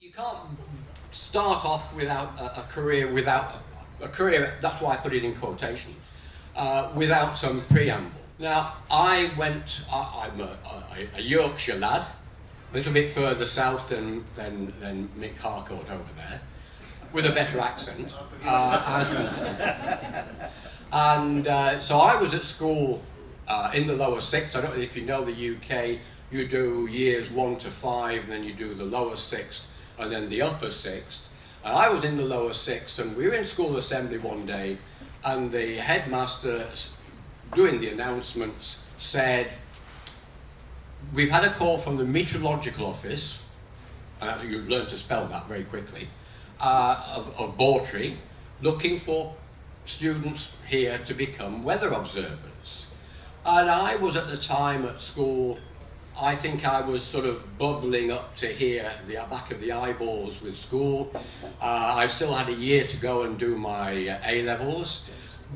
You can't start off without a career, that's why I put it in quotation, without some preamble. Now, I'm a Yorkshire lad, a little bit further south than Mick Harcourt over there, with a better accent. So I was at school in the lower sixth. I don't know if you know the UK, you do years 1 to 5, then you do the lower sixth, and then the upper sixth. And I was in the lower sixth, and we were in school assembly one day, and the headmaster, doing the announcements, said, "We've had a call from the Meteorological Office," and you learn to spell that very quickly, of Bawtry, looking for students here to become weather observers. And I was at the time at school, I think I was sort of bubbling up to here, the back of the eyeballs with school. I still had a year to go and do my A-levels,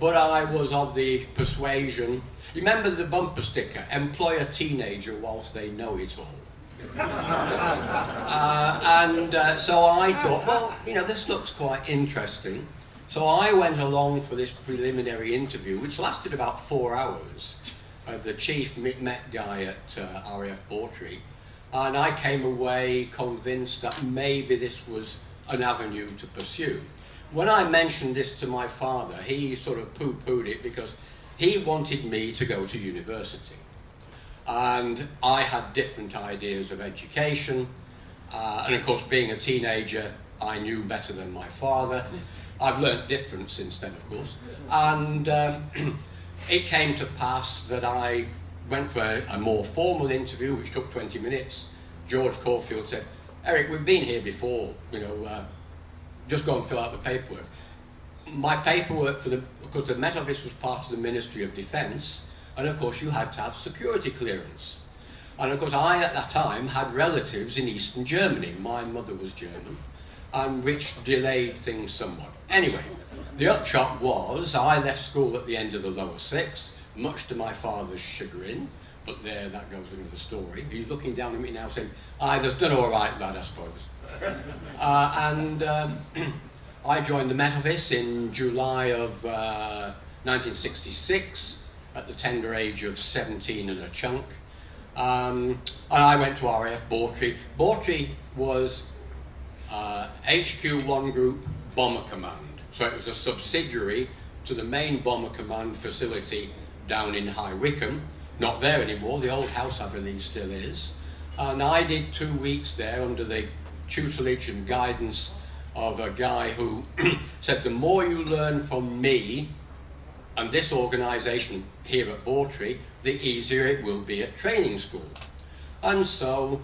but I was of the persuasion, you remember the bumper sticker, employ a teenager whilst they know it all. So I thought, well, this looks quite interesting. So I went along for this preliminary interview, which lasted about 4 hours. The chief Met guy at RAF Bawtry, and I came away convinced that maybe this was an avenue to pursue. When I mentioned this to my father, he sort of poo-pooed it because he wanted me to go to university. And I had different ideas of education, and of course, being a teenager, I knew better than my father. I've learnt different since then, of course. And it came to pass that I went for a more formal interview, which took 20 minutes. George Caulfield said, "Eric, we've been here before, just go and fill out the paperwork." My paperwork because the Met Office was part of the Ministry of Defence, and of course you had to have security clearance. And of course I, at that time, had relatives in Eastern Germany. My mother was German, and which delayed things somewhat. Anyway, the upshot was I left school at the end of the lower sixth, much to my father's chagrin, but that goes into the story. He's looking down at me now saying, "They've done all right, lad, I suppose." I joined the Met Office in July of 1966 at the tender age of 17 and a chunk. And I went to RAF Bawtry. Bawtry was HQ1 Group Bomber Command. So it was a subsidiary to the main Bomber Command facility down in High Wycombe. Not there anymore, the old house I believe still is. And I did 2 weeks there under the tutelage and guidance of a guy who said, the more you learn from me and this organisation here at Bawtry, the easier it will be at training school. And so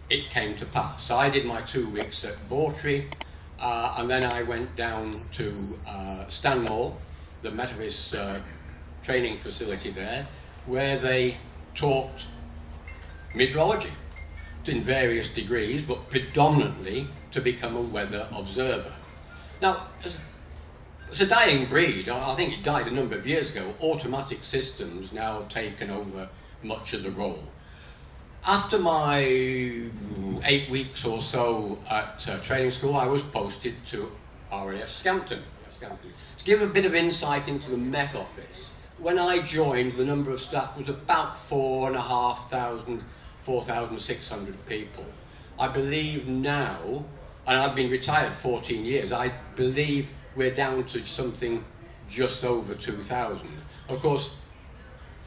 it came to pass. I did my 2 weeks at Bawtry, and then I went down to Stanmore, the Met Office training facility there, where they taught meteorology in various degrees, but predominantly to become a weather observer. Now, it's a dying breed. I think it died a number of years ago. Automatic systems now have taken over much of the role. After my 8 weeks or so at training school, I was posted to RAF Scampton. To give a bit of insight into the Met Office, when I joined, the number of staff was about 4,500, 4,600 people. I believe now, and I've been retired 14 years, I believe we're down to something just over 2,000. Of course,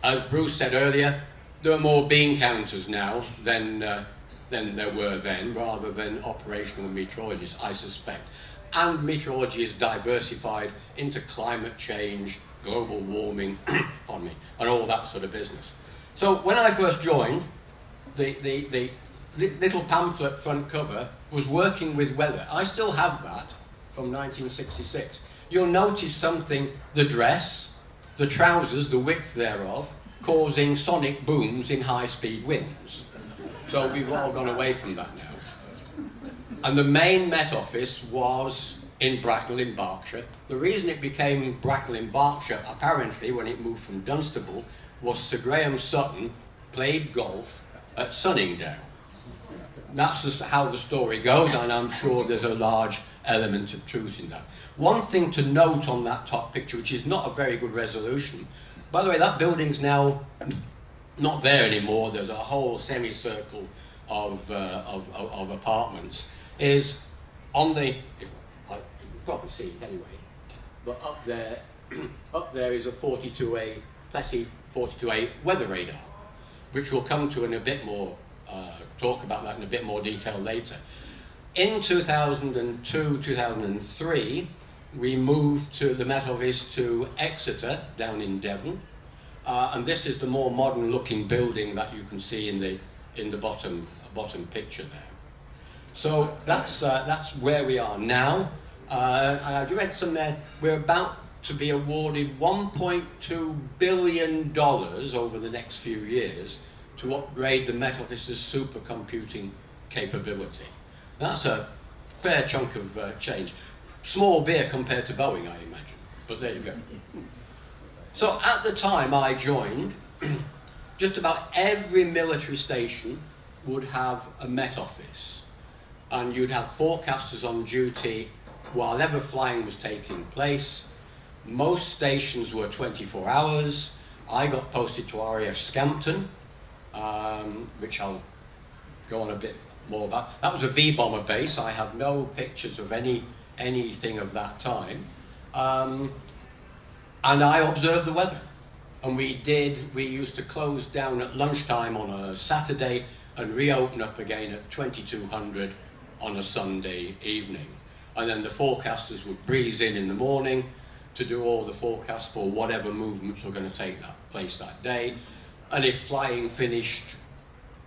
as Bruce said earlier, there are more bean counters now than there were then, rather than operational meteorologists, I suspect. And meteorology is diversified into climate change, global warming, pardon me, and all that sort of business. So when I first joined, the little pamphlet front cover was working with weather. I still have that from 1966. You'll notice something, the dress, the trousers, the width thereof, causing sonic booms in high-speed winds. So we've all gone away from that now. And the main Met Office was in Bracknell in Berkshire. The reason it became Bracknell in Berkshire, apparently, when it moved from Dunstable, was Sir Graham Sutton played golf at Sunningdale. that's just how the story goes, and I'm sure there's a large element of truth in that. One thing to note on that top picture, which is not a very good resolution, by the way, that building's now not there anymore. There's a whole semicircle of apartments. Is on the, you can probably see it anyway, but up there is a 42A, Plessy 42A weather radar, which we'll come to in a bit more, talk about that in a bit more detail later. In 2002, 2003, we moved to the Met Office to Exeter, down in Devon, and this is the more modern looking building that you can see in the bottom picture there. So that's where we are now. I read some there. We're about to be awarded $1.2 billion over the next few years to upgrade the Met Office's supercomputing capability. That's a fair chunk of change. Small beer compared to Boeing, I imagine, but there you go. So at the time I joined, just about every military station would have a Met Office, and you'd have forecasters on duty while ever flying was taking place. Most stations were 24 hours. I got posted to RAF Scampton, which I'll go on a bit more about. That was a V-bomber base. I have no pictures of anything of that time. And I observed the weather. And we used to close down at lunchtime on a Saturday and reopen up again at 2200 on a Sunday evening. And then the forecasters would breeze in the morning to do all the forecasts for whatever movements were going to take place that day. And if flying finished,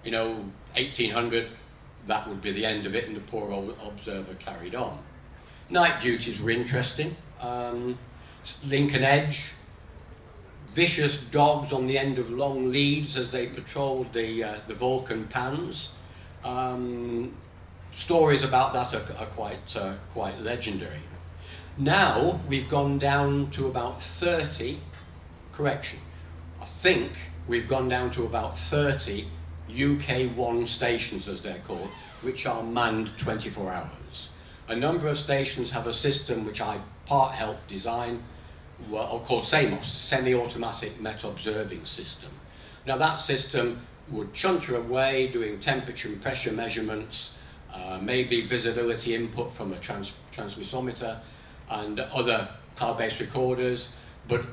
1800, that would be the end of it, and the poor old observer carried on. Night duties were interesting. Lincoln Edge, vicious dogs on the end of long leads as they patrolled the Vulcan pans. Stories about that are quite legendary. Now we've gone down to about 30, correction, I think we've gone down to about 30 UK1 stations, as they're called, which are manned 24 hours. A number of stations have a system which I part helped design, called SAMOS, Semi-Automatic Met Observing System. Now that system would chunter away doing temperature and pressure measurements, maybe visibility input from a transmissometer and other cloud-based recorders, but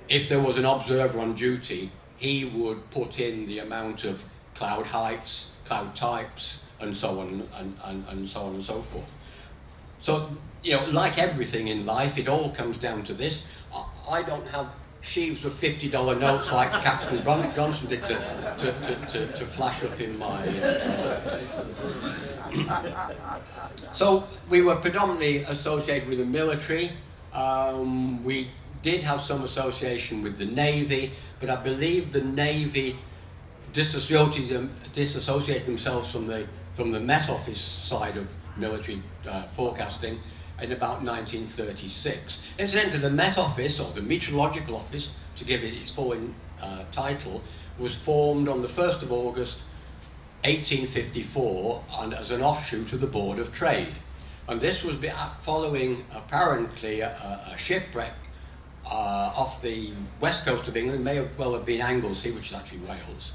if there was an observer on duty, he would put in the amount of cloud heights, cloud types, and so on and so on and so forth. So, like everything in life, it all comes down to this. I don't have sheaves of $50 notes like Captain Johnson did to flash up in my... So we were predominantly associated with the military. We did have some association with the Navy, but I believe the Navy disassociated themselves from the Met Office side of military forecasting in about 1936. Incidentally, the Met Office, or the Meteorological Office, to give it its full title, was formed on the 1st of August 1854 and as an offshoot of the Board of Trade. And this was following apparently a shipwreck off the west coast of England. May well have been Anglesey, which is actually Wales,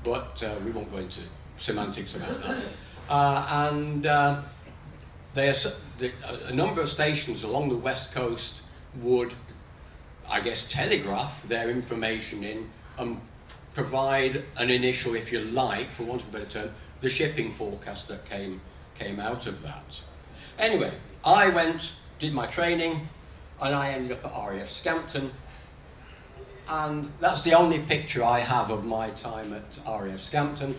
but we won't go into semantics about that. A number of stations along the west coast would, I guess, telegraph their information in and provide an initial, if you like, for want of a better term, the shipping forecast that came out of that. Anyway, I did my training, and I ended up at RAF Scampton, and that's the only picture I have of my time at RAF Scampton.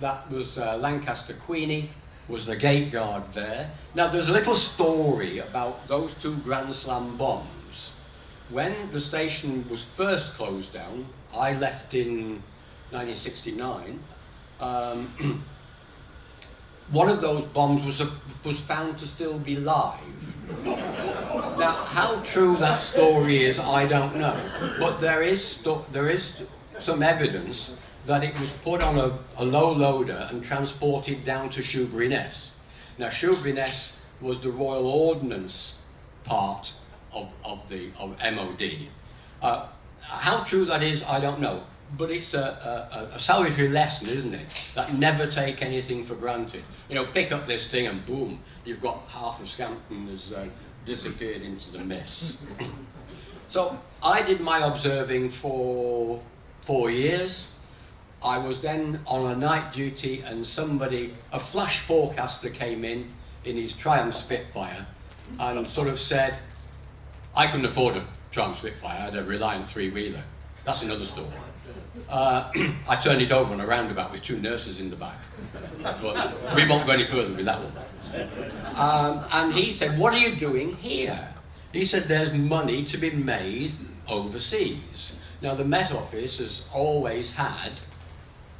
That was Lancaster Queenie, was the gate guard there. Now there's a little story about those two Grand Slam bombs. When the station was first closed down, I left in 1969, one of those bombs was found to still be live. Now, how true that story is, I don't know, but there is some evidence that it was put on a low loader and transported down to Shoebury-Ness. Now, Shoebury-Ness was the Royal Ordnance part of MOD. How true that is, I don't know. But it's a salutary lesson, isn't it? That never take anything for granted. You know, pick up this thing and boom, you've got half of Scampton has disappeared into the mist. So I did my observing for 4 years. I was then on a night duty and a flash forecaster came in his Triumph Spitfire and sort of said, I couldn't afford a Triumph Spitfire, I had a Reliant three-wheeler. That's another story. I turned it over on a roundabout with 2 nurses in the back. But we won't go any further with that one. And he said, what are you doing here? He said, there's money to be made overseas. Now, the Met Office has always had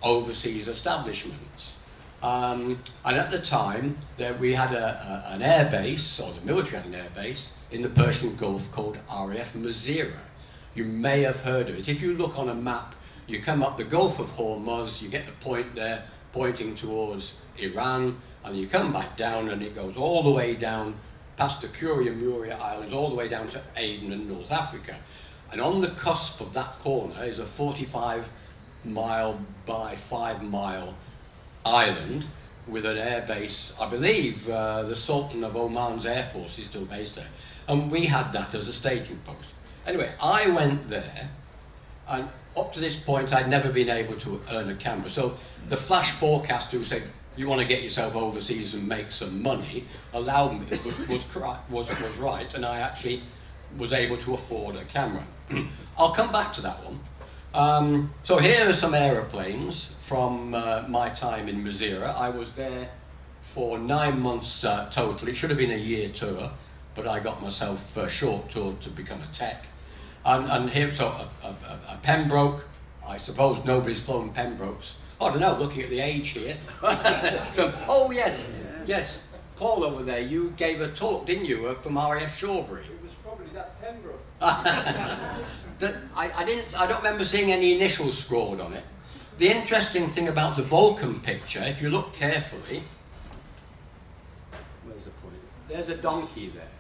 overseas establishments. And at the time, we had an air base, or the military had an air base, in the Persian Gulf called RAF Mazira. You may have heard of it. If you look on a map, you come up the Gulf of Hormuz, you get the point there pointing towards Iran, and you come back down and it goes all the way down past the Curia Muria Islands, all the way down to Aden and North Africa. And on the cusp of that corner is a 45-mile by 5-mile island with an air base. I believe the Sultan of Oman's Air Force is still based there. And we had that as a staging post. Anyway, I went there, and up to this point, I'd never been able to earn a camera. So the flash forecaster who said, you want to get yourself overseas and make some money, allowed me, was right, and I actually was able to afford a camera. I'll come back to that one. So here are some aeroplanes from my time in Mazira. I was there for 9 months total. It should have been a year tour, but I got myself a short tour to become a tech. And here, so a Pembroke, I suppose nobody's flown Pembrokes. I don't know, looking at the age here. So, oh yes, Paul over there, you gave a talk, didn't you, from RAF Shawbury? It was probably that Pembroke. I don't remember seeing any initials scrawled on it. The interesting thing about the Vulcan picture, if you look carefully, where's the point? There's a donkey there.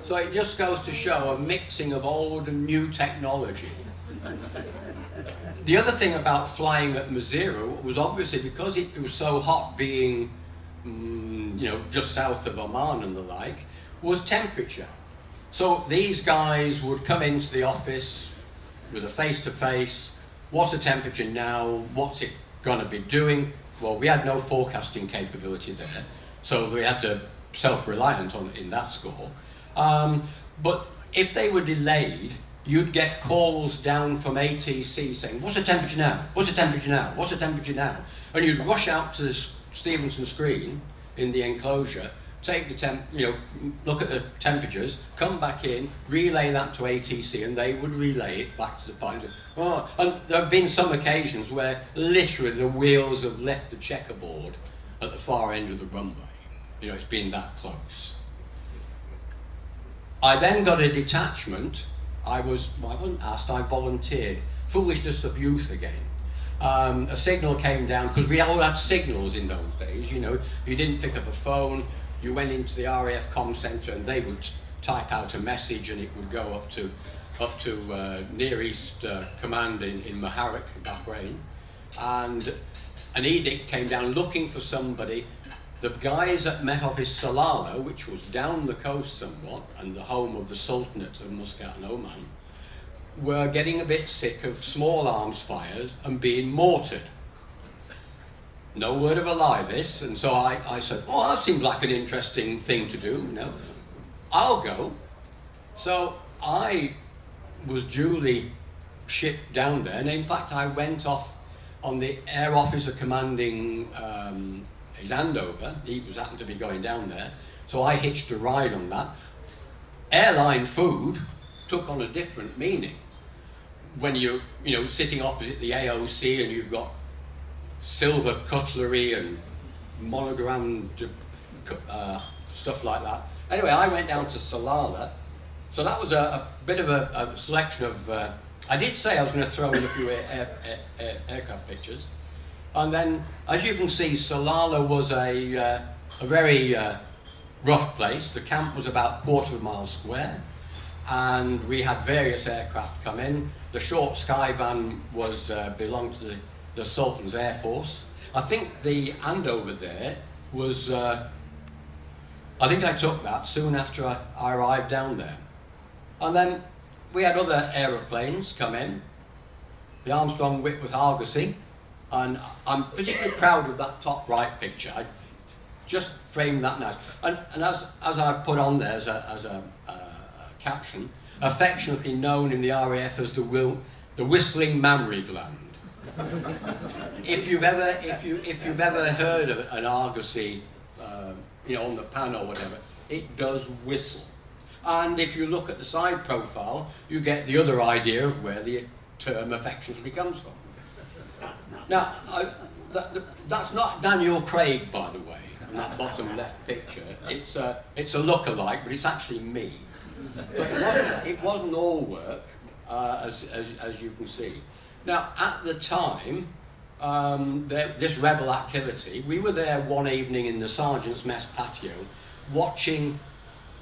So it just goes to show a mixing of old and new technology. The other thing about flying at Mazira was obviously because it was so hot, being just south of Oman and the like, was temperature. So these guys would come into the office with a face-to-face, what's the temperature now, what's it going to be doing? Well, we had no forecasting capability there, so we had to self-reliant in that score. But if they were delayed, you'd get calls down from ATC saying, what's the temperature now? What's the temperature now? What's the temperature now? And you'd rush out to the Stevenson screen in the enclosure, take the look at the temperatures, come back in, relay that to ATC, and they would relay it back to the pilot. Oh, and there have been some occasions where literally the wheels have left the checkerboard at the far end of the runway. It's been that close. I then got a detachment. I wasn't asked, I volunteered. Foolishness of youth again. A signal came down, because we all had signals in those days, you didn't pick up a phone, you went into the RAF comm centre and they would type out a message and it would go up to Near East Command in Muharraq, Bahrain, and an edict came down looking for somebody. The guys at Met Office Salalah, which was down the coast somewhat, and the home of the Sultanate of Muscat and Oman, were getting a bit sick of small arms fires and being mortared. No word of a lie, this, and so I said, oh, that seems like an interesting thing to do, I'll go. So I was duly shipped down there, and in fact I went off on the air officer commanding his handover. He happened to be going down there, so I hitched a ride on that. Airline food took on a different meaning when you're sitting opposite the AOC and you've got silver cutlery and monogrammed stuff like that. Anyway, I went down to Salalah, so that was a bit of a selection of I did say I was going to throw in a few aircraft pictures. And then, as you can see, Salalah was a very rough place. The camp was about a quarter of a mile square, and we had various aircraft come in. The short Skyvan was belonged to the Sultan's Air Force. I think the Andover there was, I think I took that soon after I arrived down there. And then we had other aeroplanes come in, the Armstrong Whitworth Argosy, and I'm particularly proud of that top right picture. I just framed that now. And as I've put on there as a caption, affectionately known in the RAF as the whistling mammary gland. If you've ever heard of an Argosy, on the pan or whatever, it does whistle. And if you look at the side profile, you get the other idea of where the term affectionately comes from. Now, that's not Daniel Craig, by the way, in that bottom left picture. It's a look-alike, but it's actually me. But it wasn't all work, as you can see. Now, at the time, this rebel activity, we were there one evening in the Sergeant's Mess patio watching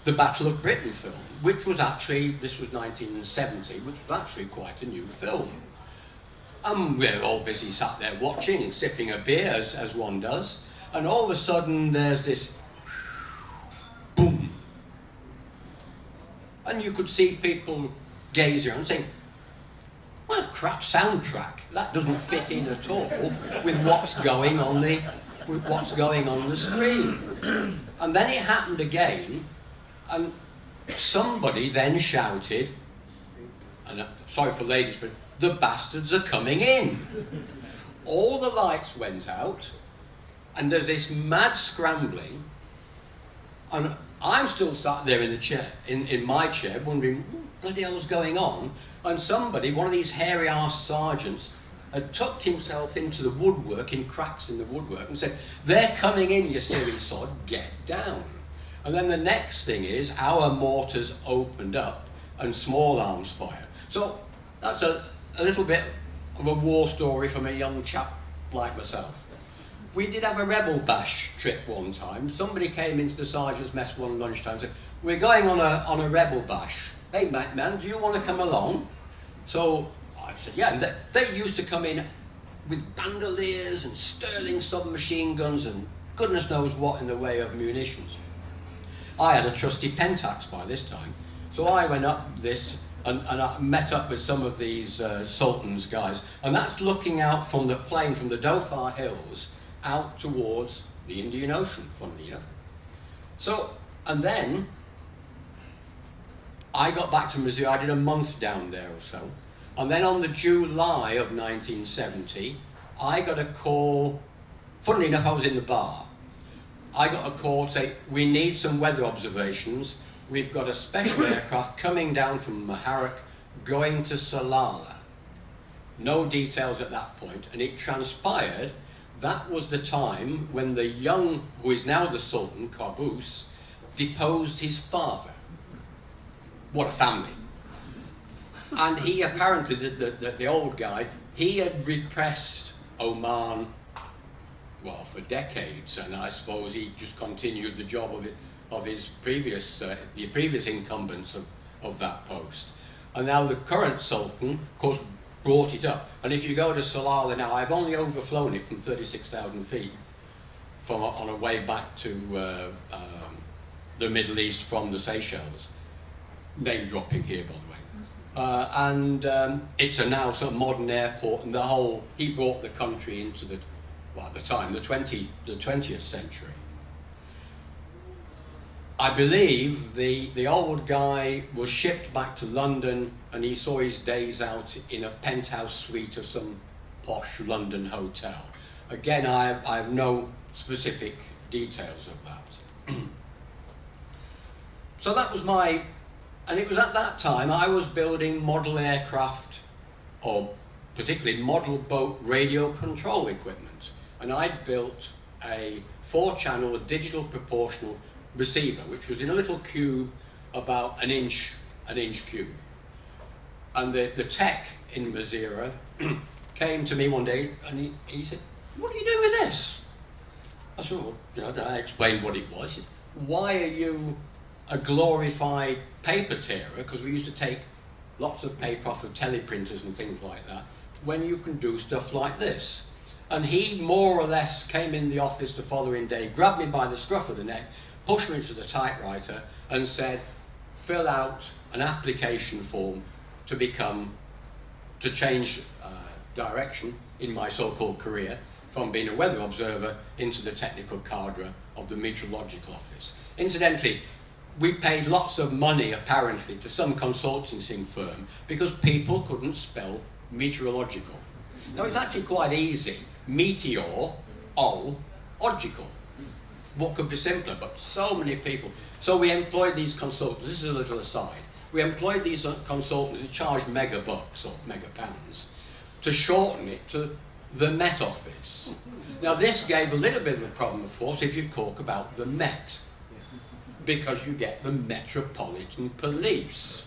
the Battle of Britain film, which was actually, this was 1970, which was actually quite a new film. And we're all busy sat there watching, sipping a beer, as one does, and all of a sudden there's this boom. And you could see people gazing and saying, what a crap soundtrack. That doesn't fit in at all with what's going on the screen. And then it happened again, and somebody then shouted, and sorry for ladies, but the bastards are coming in. All the lights went out, and there's this mad scrambling, and I'm still sat there in the chair, in my chair, wondering what bloody hell's going on. And somebody, one of these hairy-arsed sergeants, had tucked himself into the woodwork, in cracks in the woodwork, and said, "They're coming in, you silly sod, get down." And then the next thing is, our mortars opened up, and small arms fire. So that's a little bit of a war story from a young chap like myself. We did have a rebel bash trip one time. Somebody came into the sergeant's mess one lunchtime and said, "We're going on a rebel bash. Hey, man, do you want to come along?" So I said, yeah. And they used to come in with bandoliers and Sterling submachine guns and goodness knows what in the way of munitions. I had a trusty Pentax by this time. So I went up this and I met up with some of these Sultan's guys. And that's looking out from the plane, from the Dhofar Hills, out towards the Indian Ocean, funnily enough. So, and then I got back to Missouri. I did a month down there or so. And then on the July of 1970, I got a call. Funnily enough, I was in the bar. I got a call to say, "We need some weather observations. We've got a special aircraft coming down from Muharraq, going to Salalah." No details at that point. And it transpired that was the time when the young, who is now the Sultan, Qaboos, deposed his father. What a family. And he apparently, the old guy, he had repressed Oman, well, for decades, and I suppose he just continued the job of his previous, the previous incumbents of that post. And now the current Sultan, of course, brought it up. And if you go to Salalah now, I've only overflown it from 36,000 feet on a way back to the Middle East from the Seychelles. Name dropping here, by the way. And it's a now sort of modern airport, and he brought the country into at the time, the 20th century. I believe the old guy was shipped back to London, and he saw his days out in a penthouse suite of some posh London hotel. Again, I have no specific details of that. So that was and it was at that time I was building model aircraft, or particularly model boat radio control equipment. And I'd built a 4-channel digital proportional receiver, which was in a little cube about an inch cube. And the tech in Madeira came to me one day and he said, "What do you do with this?" I said, "Well, I explained what it was." He said, "Why are you a glorified paper tearer?" Because we used to take lots of paper off of teleprinters and things like that, when you can do stuff like this. And he more or less came in the office the following day, grabbed me by the scruff of the neck, pushed me to the typewriter and said, "Fill out an application form to change direction in my so-called career from being a weather observer into the technical cadre of the Meteorological Office." Incidentally, we paid lots of money apparently to some consulting firm because people couldn't spell meteorological. Now it's actually quite easy. Meteor, logical. What could be simpler? But so many people. So we employed these consultants. This is a little aside. We employed these consultants who charged mega bucks or mega pounds to shorten it to the Met Office. Now this gave a little bit of a problem, of course, if you talk about the Met, because you get the Metropolitan Police,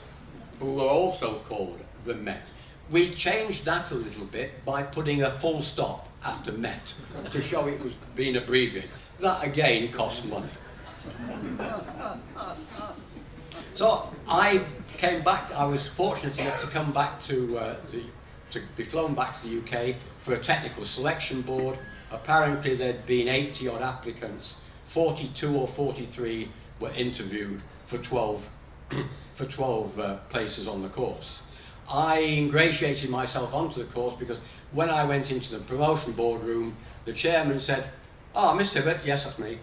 who are also called the Met. We changed that a little bit by putting a full stop after Met to show it was being abbreviated. That again cost money. So I came back. I was fortunate enough to come back to be flown back to the UK for a technical selection board. Apparently there'd been 80 odd applicants. 42 or 43 were interviewed for 12 places on the course. I ingratiated myself onto the course because when I went into the promotion boardroom, the chairman said, "Ah, Mr. Hibbett," yes, that's me,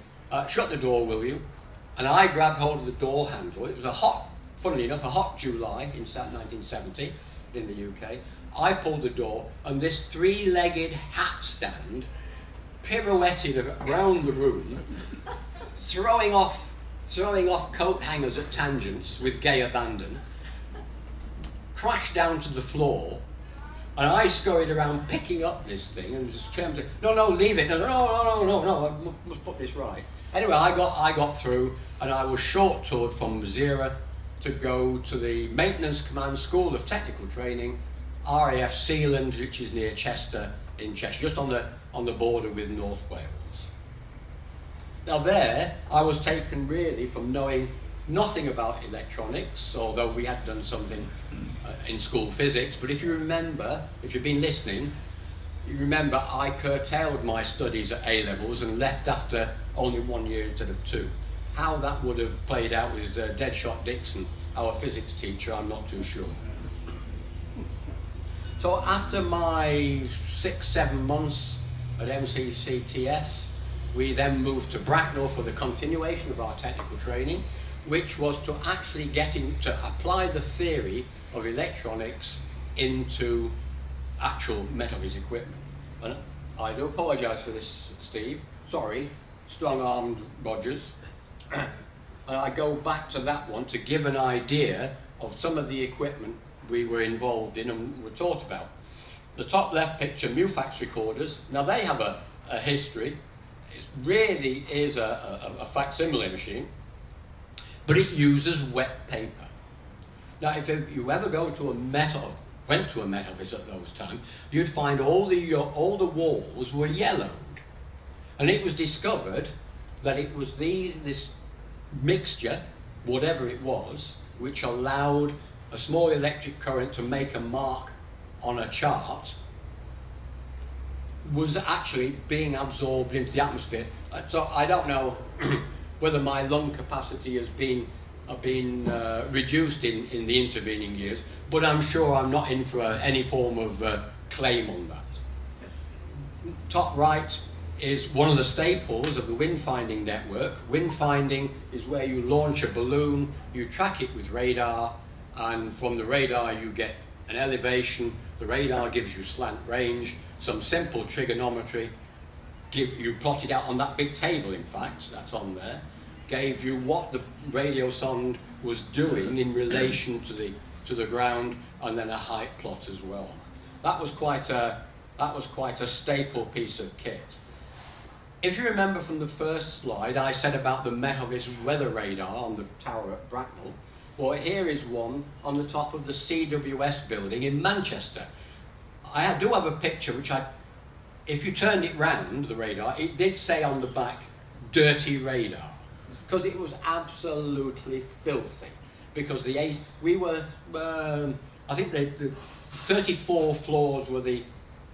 "shut the door, will you?" And I grabbed hold of the door handle. It was funnily enough, a hot July in 1970 in the UK. I pulled the door, and this three-legged hat stand pirouetted around the room, throwing off coat hangers at tangents with gay abandon, crashed down to the floor, and I scurried around picking up this thing, and the chairman said, "No, leave it. No, I must put this right." Anyway, I got through, and I was short-toured from Madeira to go to the Maintenance Command School of Technical Training, RAF Sealand, which is near Chester in Cheshire, just on the border with North Wales. Now there, I was taken really from knowing nothing about electronics, although we had done something in school physics, but if you've been listening, you remember I curtailed my studies at A-levels and left after only 1 year instead of 2. How that would have played out with Deadshot Dixon, our physics teacher, I'm not too sure. So after my 6-7 months at MCCTS, we then moved to Bracknell for the continuation of our technical training, which was to actually to apply the theory of electronics into actual Met Office equipment. And I do apologise for this, Steve. Sorry, strong-armed Rogers. And I go back to that one to give an idea of some of the equipment we were involved in and were taught about. The top left picture, Mufax recorders. Now they have a history. It really is a facsimile machine, but it uses wet paper. Now if you ever went to a Met Office at those times, you'd find all the walls were yellowed. And it was discovered that it was this mixture, whatever it was, which allowed a small electric current to make a mark on a chart, was actually being absorbed into the atmosphere. So I don't know whether my lung capacity has been reduced in the intervening years, but I'm sure I'm not in for any form of claim on that. Top right is one of the staples of the wind finding network. Wind finding is where you launch a balloon, you track it with radar, and from the radar you get an elevation. The radar gives you slant range, some simple trigonometry, you plot it out on that big table, in fact, that's on there, gave you what the radio sonde was doing in relation to the ground, and then a height plot as well. That was quite a staple piece of kit. If you remember from the first slide, I said about the Met Office weather radar on the tower at Bracknell. Well, here is one on the top of the CWS building in Manchester. I do have a picture which if you turned it round, the radar, it did say on the back, dirty radar, because it was absolutely filthy. Because we were, I think the 34 floors were the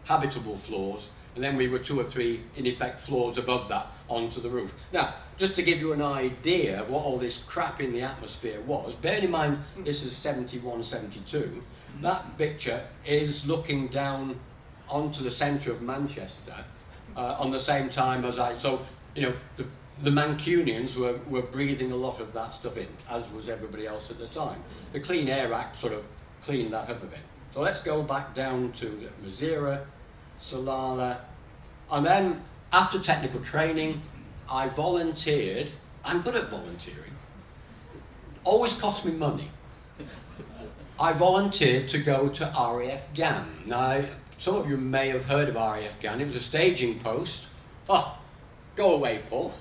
habitable floors, and then we were 2 or 3, in effect, floors above that onto the roof. Now, just to give you an idea of what all this crap in the atmosphere was, bearing in mind this is 71, 72, that picture is looking down onto the centre of Manchester on the same time as so, you know, the Mancunians were breathing a lot of that stuff in, as was everybody else at the time. The Clean Air Act sort of cleaned that up a bit. So let's go back down to Madeira, Salalah, and then after technical training, I volunteered. I'm good at volunteering. Always cost me money. I volunteered to go to RAF Gan. Now, some of you may have heard of RAF Gan. It was a staging post. Oh, go away, Paul.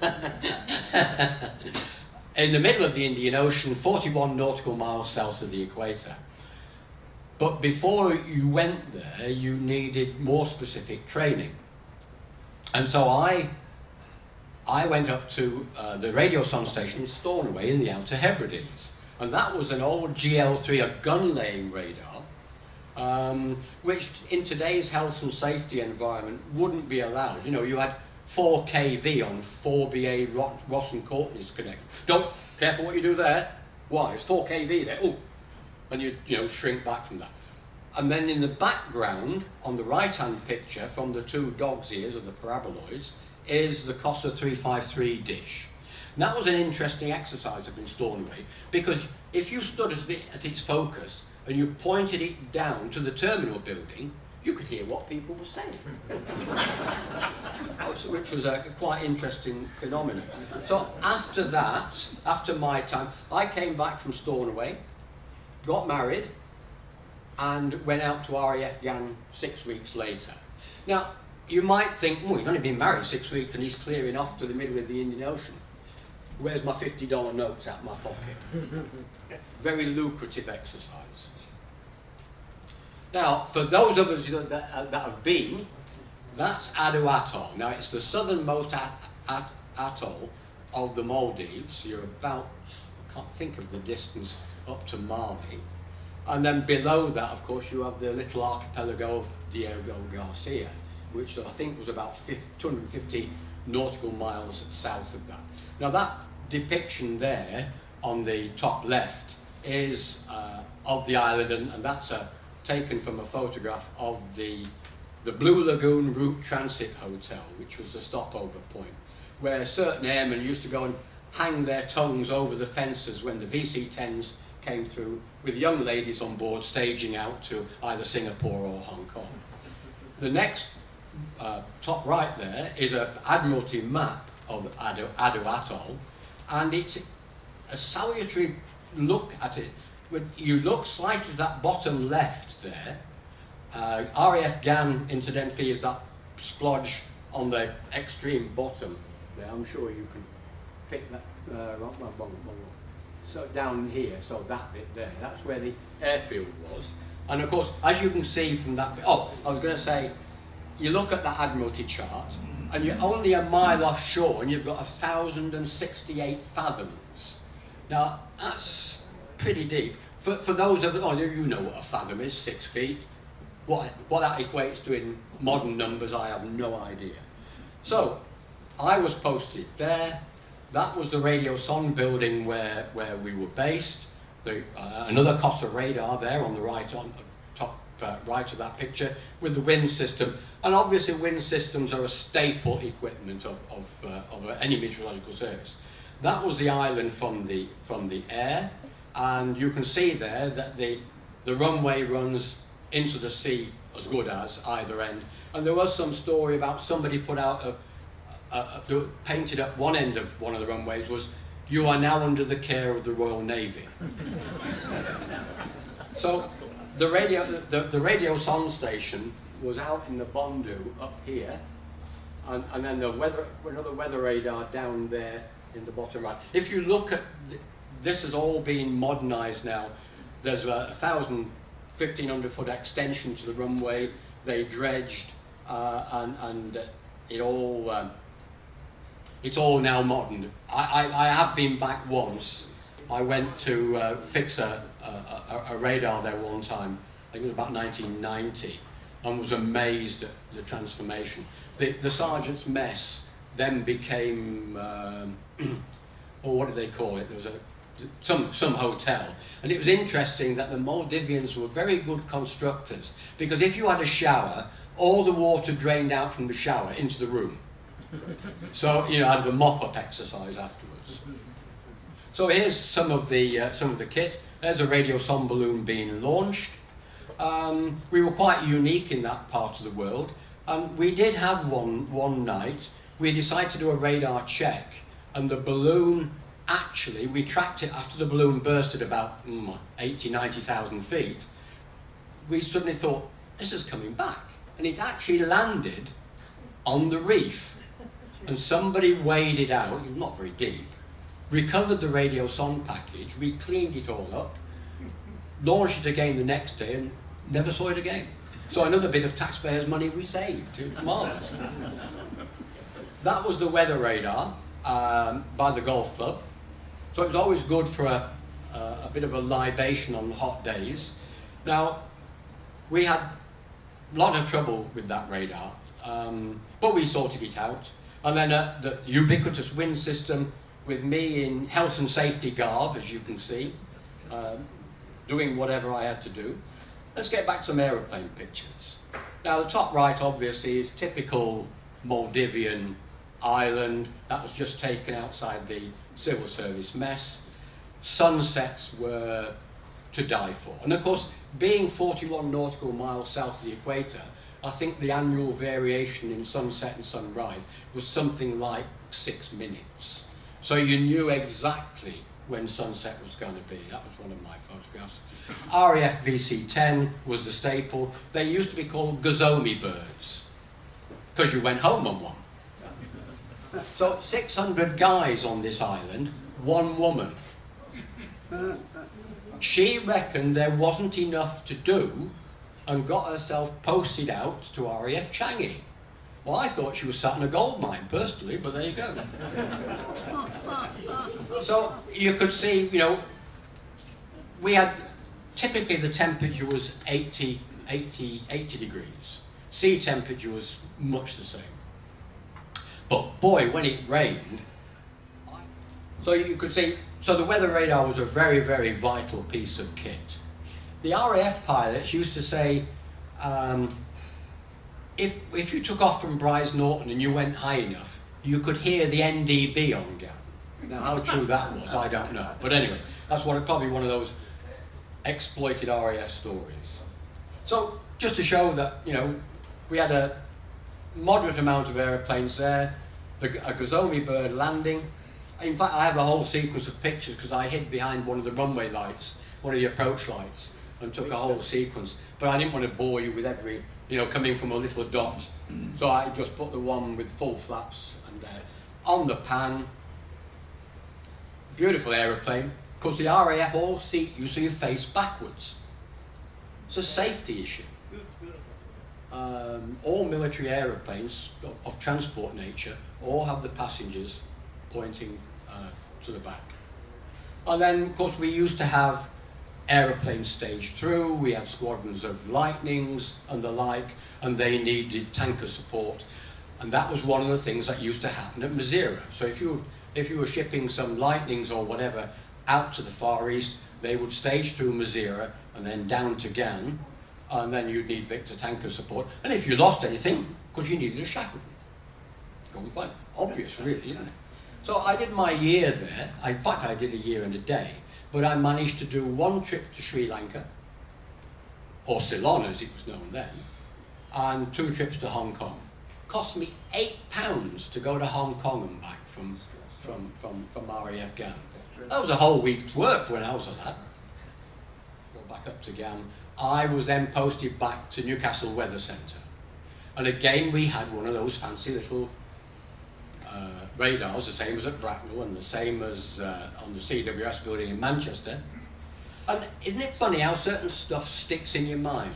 In the middle of the Indian Ocean, 41 nautical miles south of the equator. But before you went there, you needed more specific training. And so I went up to the radio sun station in Stornoway in the Outer Hebrides. And that was an old GL3, a gun-laying radar, which in today's health and safety environment wouldn't be allowed. You know, you had 4 kV on 4BA Ross and Courtney's connection. Don't, careful what you do there. Why? It's 4 kV there. Ooh. And you know, shrink back from that. And then in the background, on the right-hand picture, from the 2 dog's ears of the paraboloids, is the COSA 353 dish. And that was an interesting exercise up in Stornoway, because if you stood at its focus and you pointed it down to the terminal building, you could hear what people were saying. Which was a quite interesting phenomenon. So after that, after my time, I came back from Stornoway, got married, and went out to RAF Gan 6 weeks later. Now, you might think, well, you've only been married 6 weeks and he's clearing off to the middle of the Indian Ocean. Where's my $50 notes out of my pocket? Very lucrative exercise. Now, for those of us that have been, that's Adu Atoll. Now, it's the southernmost atoll of the Maldives. You're about, I can't think of the distance, up to Mali. And then below that, of course, you have the little archipelago of Diego Garcia, which I think was about 250 nautical miles south of that. Now, that depiction there on the top left is of the island, and that's taken from a photograph of the Blue Lagoon Route Transit Hotel, which was the stopover point, where certain airmen used to go and hang their tongues over the fences when the VC-10s came through with young ladies on board staging out to either Singapore or Hong Kong. The next top right there is an Admiralty map of Adu Atoll, and it's a salutary look at it. When you look slightly at that bottom left there, RAF Gan, incidentally, is that splodge on the extreme bottom there. I'm sure you can pick that so down here, so that bit there, that's where the airfield was. And of course, as you can see from that bit, I was going to say, you look at that Admiralty chart, and you're only a mile offshore, and you've got 1,068 fathoms. Now, that's pretty deep. For those of us, you know what a fathom is, 6 feet. What that equates to in modern numbers, I have no idea. So, I was posted there. That was the Radio Son building where we were based. Another COSA radar there on the right, on the top right of that picture, with the wind system. And obviously wind systems are a staple equipment of any meteorological service. That was the island from the air, and you can see there that the runway runs into the sea as good as either end. And there was some story about somebody put out painted up one end of one of the runways was, "You are now under the care of the Royal Navy." So the radio Son station was out in the Bondu up here, and then another weather radar down there in the bottom right. If you look at this has all been modernised now. There's a 1,500 foot extension to the runway. They dredged, and it's all now modern. I have been back once. I went to fix a radar there one time. I think it was about 1990, and was amazed at the transformation. The sergeant's mess then became, or what do they call it? There was some hotel, and it was interesting that the Maldivians were very good constructors, because if you had a shower, all the water drained out from the shower into the room. So I had the mop-up exercise afterwards. So here's some of the kit. There's a radiosonde balloon being launched. We were quite unique in that part of the world, and we did have one night. We decided to do a radar check, and the balloon, actually, we tracked it after the balloon burst at about 80, 90,000 feet. We suddenly thought, this is coming back. And it actually landed on the reef. And somebody weighed it out, not very deep, recovered the radiosonde package, we cleaned it all up, launched it again the next day, and never saw it again. So another bit of taxpayers' money we saved. It was marvellous. That was the weather radar by the golf club. So it was always good for a bit of a libation on hot days. Now, we had a lot of trouble with that radar, but we sorted it out. And then the ubiquitous wind system, with me in health and safety garb, as you can see, doing whatever I had to do. Let's get back to some aeroplane pictures. Now, the top right, obviously, is typical Maldivian island. That was just taken outside the civil service mess. Sunsets were to die for. And of course, being 41 nautical miles south of the equator, I think the annual variation in sunset and sunrise was something like 6 minutes. So you knew exactly when sunset was going to be. That was one of my photographs. RAF VC-10 was the staple. They used to be called Gazomi birds, because you went home on one. So 600 guys on this island, one woman. She reckoned there wasn't enough to do and got herself posted out to RAF Changi. Well, I thought she was sat in a gold mine, personally, but there you go. So you could see, we had, typically the temperature was 80 degrees. Sea temperature was much the same. But boy, when it rained, so you could see, so the weather radar was a very, very vital piece of kit. The RAF pilots used to say, if you took off from Brize Norton and you went high enough, you could hear the NDB on GAN. Now, how true that was, I don't know. But anyway, that's probably one of those exploited RAF stories. So, just to show that, we had a moderate amount of aeroplanes there, a Gazomi bird landing. In fact, I have a whole sequence of pictures because I hid behind one of the runway lights, one of the approach lights, and took a whole sequence. But I didn't want to bore you with every, coming from a little dot. So I just put the one with full flaps and on the pan. Beautiful aeroplane. Because the RAF all seat you so you face backwards. It's a safety issue. All military aeroplanes of transport nature all have the passengers pointing to the back. And then, of course, we used to have aeroplanes staged through. We had squadrons of Lightnings and the like, and they needed tanker support. And that was one of the things that used to happen at Madeira. So if you were shipping some Lightnings or whatever out to the Far East, they would stage through Madeira and then down to GAN, and then you'd need Victor tanker support. And if you lost anything, because you needed a shackle. Go and find. Obvious, really, isn't it? So I did my year there. In fact, I did a year and a day. But I managed to do one trip to Sri Lanka, or Ceylon as it was known then, and 2 trips to Hong Kong. Cost me £8 to go to Hong Kong and back from RAF GAN. That was a whole week's work when I was at that. Go back up to GAN. I was then posted back to Newcastle Weather Centre. And again, we had one of those fancy little radars, the same as at Bracknell and the same as on the CWS building in Manchester. And isn't it funny how certain stuff sticks in your mind?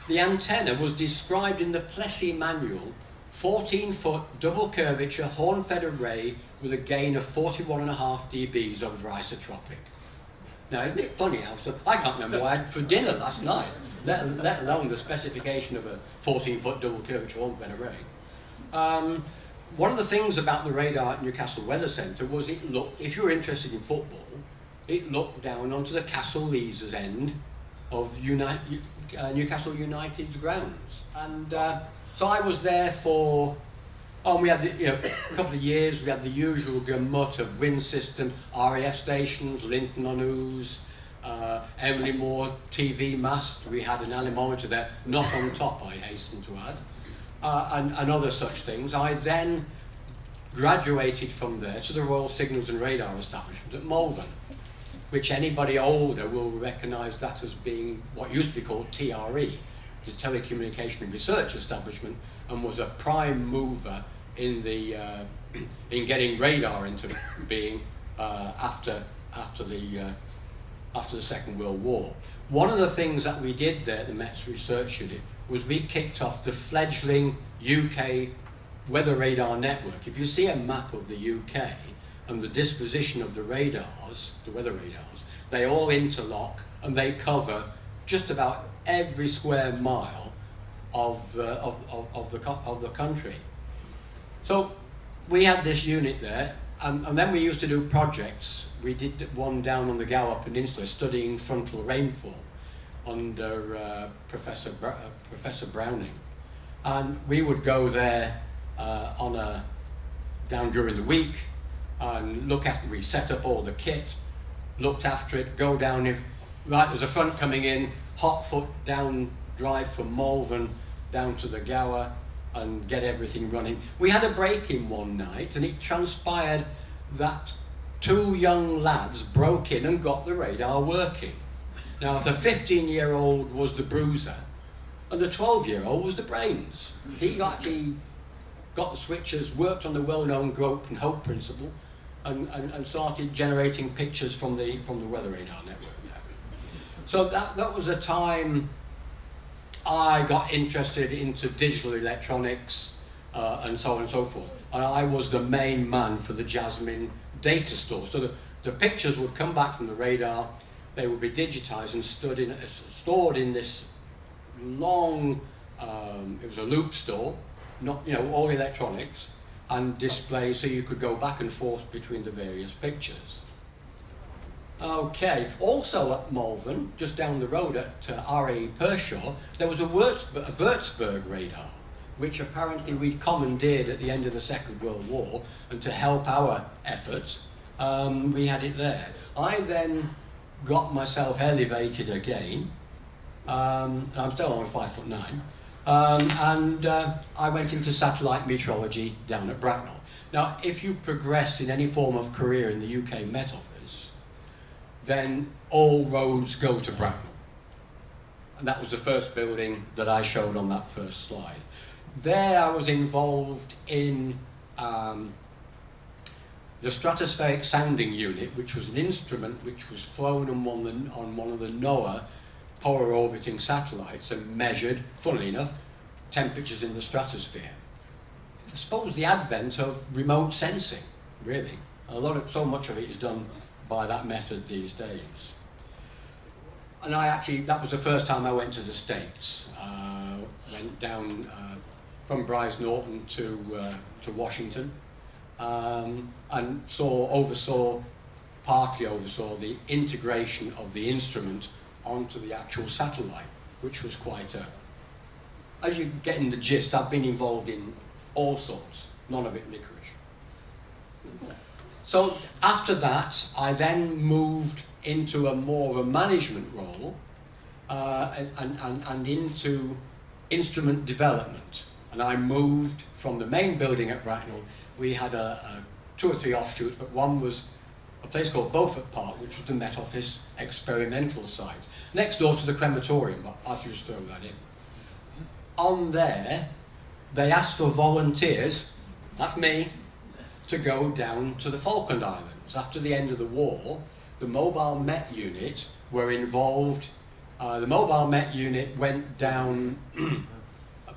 The antenna was described in the Plessy manual, 14-foot double curvature horn-fed array with a gain of 41.5 dBs over isotropic. Now, isn't it funny how I can't remember what I had for dinner last night, let alone the specification of a 14-foot double curvature horn-fed array. One of the things about the radar at Newcastle Weather Centre was it looked, if you were interested in football, it looked down onto the Castle Leazes end of Newcastle United's grounds. And so I was there for, we had a couple of years. We had the usual gamut of wind systems, RAF stations, Linton-on-Ouse, Emily Moore TV mast. We had an anemometer there, not on top, I hasten to add, and other such things. I then graduated from there to the Royal Signals and Radar establishment at Malvern, which anybody older will recognise that as being what used to be called TRE, the Telecommunication and Research Establishment, and was a prime mover in the in getting radar into being after the Second World War. One of the things that we did there at the Met's Research Unit was we kicked off the fledgling UK weather radar network. If you see a map of the UK and the disposition of the radars, the weather radars, they all interlock and they cover just about every square mile of the country. So we had this unit there, and then we used to do projects. We did one down on the Gower Peninsula studying frontal rainfall under Professor Browning, and we would go there down during the week and look after. We set up all the kit, looked after it, go down here. Right, there's a front coming in, hot foot down drive from Malvern down to the Gower and get everything running. We had a break-in one night, and it transpired that 2 young lads broke in and got the radar working. Now, the 15-year-old was the bruiser, and the 12-year-old was the brains. He actually got the switches, worked on the well-known grope and hope principle, and started generating pictures from the weather radar network there. So that was a time I got interested into digital electronics and so on and so forth. And I was the main man for the Jasmine data store. So the pictures would come back from the radar, they would be digitized and stored in this long, it was a loop store, not, all electronics, and display so you could go back and forth between the various pictures. Okay, also at Malvern, just down the road at R.A. Pershaw, there was a Würzburg radar, which apparently we commandeered at the end of the Second World War, and to help our efforts, we had it there. I then got myself elevated again, I'm still only 5'9", and I went into satellite meteorology down at Bracknell. Now, if you progress in any form of career in the UK Met Office, then all roads go to Bracknell. And that was the first building that I showed on that first slide. There I was involved in the stratospheric sounding unit, which was an instrument which was flown on one of the NOAA polar orbiting satellites and measured, funnily enough, temperatures in the stratosphere. I suppose the advent of remote sensing, really. So much of it is done by that method these days. And that was the first time I went to the States. Went down from Bryce Norton to Washington, and partly oversaw the integration of the instrument onto the actual satellite, which was quite as you get in the gist, I've been involved in all sorts, none of it licorice. So after that, I then moved into a more of a management role and into instrument development. And I moved from the main building at Bracknell. We had 2 or 3 offshoots, but one was a place called Beaufort Park, which was the Met Office experimental site, next door to the crematorium, but I'll just throw that in. On there, they asked for volunteers, that's me, to go down to the Falkland Islands. After the end of the war, the Mobile Met Unit were involved. The Mobile Met Unit went down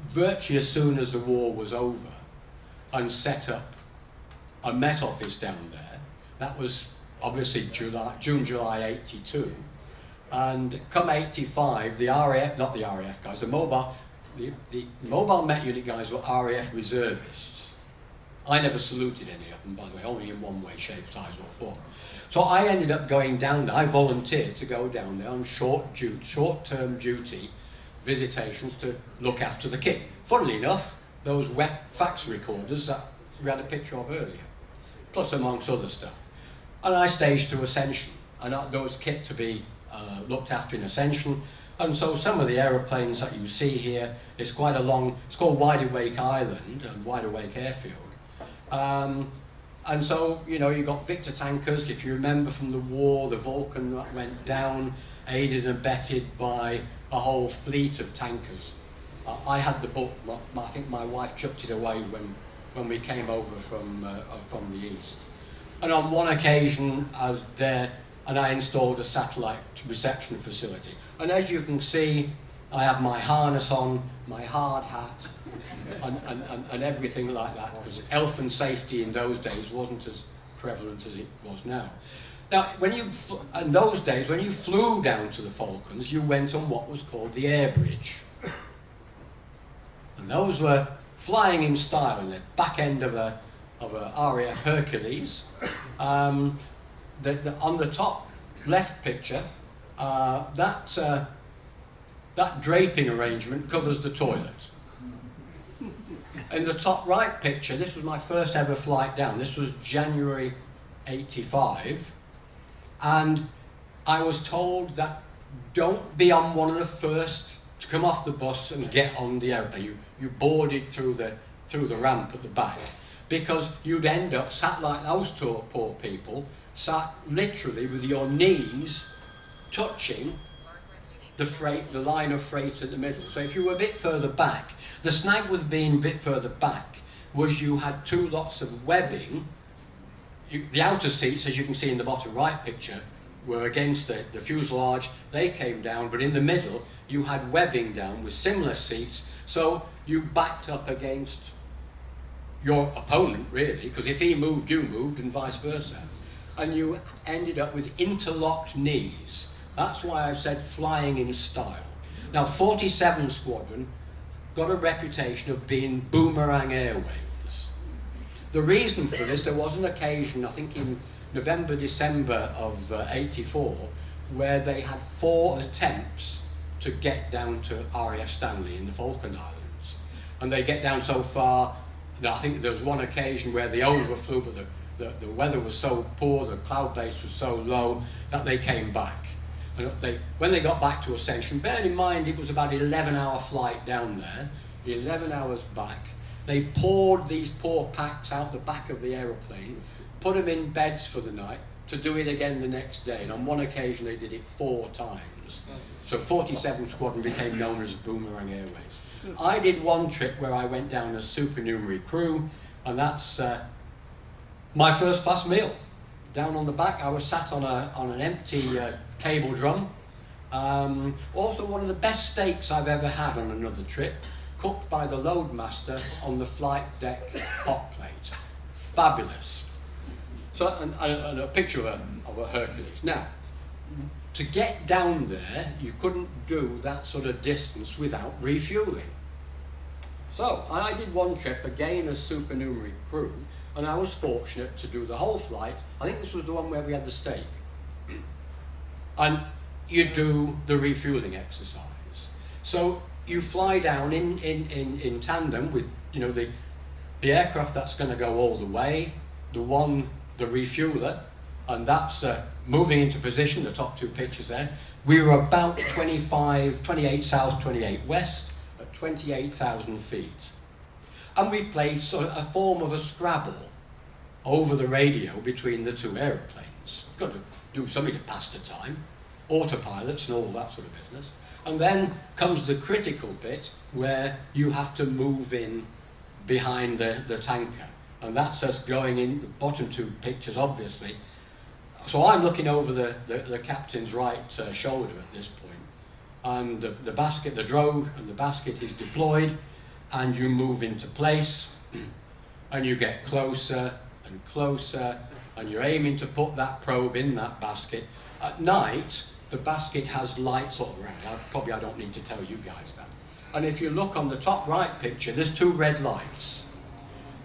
virtually as soon as the war was over and set up a Met Office down there. That was obviously June, July 82. And come 85, the RAF, not the RAF guys, the Mobile Met Unit guys were RAF reservists. I never saluted any of them, by the way, only in one way, shape, size or form. So I ended up going down there. I volunteered to go down there on short-term duty visitations to look after the kit. Funnily enough, those wet fax recorders that we had a picture of earlier, plus amongst other stuff. And I staged to Ascension, and those kit to be looked after in Ascension. And so some of the aeroplanes that you see here, it's quite a long, it's called Wide Awake Island and Wide Awake Airfield. And so, you know, you got Victor tankers, if you remember from the war, the Vulcan that went down, aided and abetted by a whole fleet of tankers. I had the book, I think my wife chucked it away when we came over from the east. And on one occasion, I was there, and I installed a satellite reception facility. And as you can see, I have my harness on, my hard hat, and everything like that, because health and safety in those days wasn't as prevalent as it was now. Now, in those days, when you flew down to the Falklands, you went on what was called the air bridge. And those were flying in style in the back end of a RAF Hercules. On the top left picture, that draping arrangement covers the toilet. In the top right picture, this was my first ever flight down. This was January 85. And I was told that don't be on one of the first to come off the bus and get on the airplane. You boarded through the ramp at the back, because you'd end up sat like those poor people, sat literally with your knees touching the line of freight at the middle. So if you were a bit further back, the snag with being a bit further back was you had two lots of webbing. The outer seats, as you can see in the bottom right picture, were against the fuselage. They came down, but in the middle you had webbing down with similar seats, so you backed up against your opponent, really, because if he moved, you moved, and vice versa. And you ended up with interlocked knees. That's why I said flying in style. Now, 47 Squadron got a reputation of being boomerang airways. The reason for this, there was an occasion, I think in November, December of 84, where they had 4 attempts to get down to RAF Stanley in the Falkland Islands. And they get down so far that I think there was one occasion where they overflew, but the weather was so poor, the cloud base was so low, that they came back. And when they got back to Ascension, bear in mind it was about an 11-hour flight down there, 11 hours back, they poured these poor packs out the back of the aeroplane, put them in beds for the night, to do it again the next day. And on one occasion they did it 4 times. So 47 Squadron became known as Boomerang Airways. I did one trip where I went down as supernumerary crew, and that's my first class meal. Down on the back, I was sat on an empty cable drum. Also one of the best steaks I've ever had on another trip, cooked by the loadmaster on the flight deck hot plate. Fabulous. So, and a picture of a Hercules. Now, to get down there, you couldn't do that sort of distance without refueling. So, I did one trip, again as supernumerary crew, and I was fortunate to do the whole flight. I think this was the one where we had the steak. And you do the refueling exercise. So, you fly down in tandem with, you know, the aircraft that's going to go all the way, the refueler, and that's moving into position, the top 2 pictures there. We were about 28 south, 28 west, at 28,000 feet. And we played sort of a form of a Scrabble over the radio between the 2 aeroplanes. Got to do something to pass the time, autopilots and all that sort of business. And then comes the critical bit where you have to move in behind the tanker. and that's us going in the bottom two pictures, obviously. So I'm looking over the captain's right shoulder at this point, and the basket, the drogue and the basket is deployed, and you move into place, and you get closer and closer, and you're aiming to put that probe in that basket. At night, the basket has lights all around. I don't need to tell you guys that. And if you look on the top right picture, there's two red lights.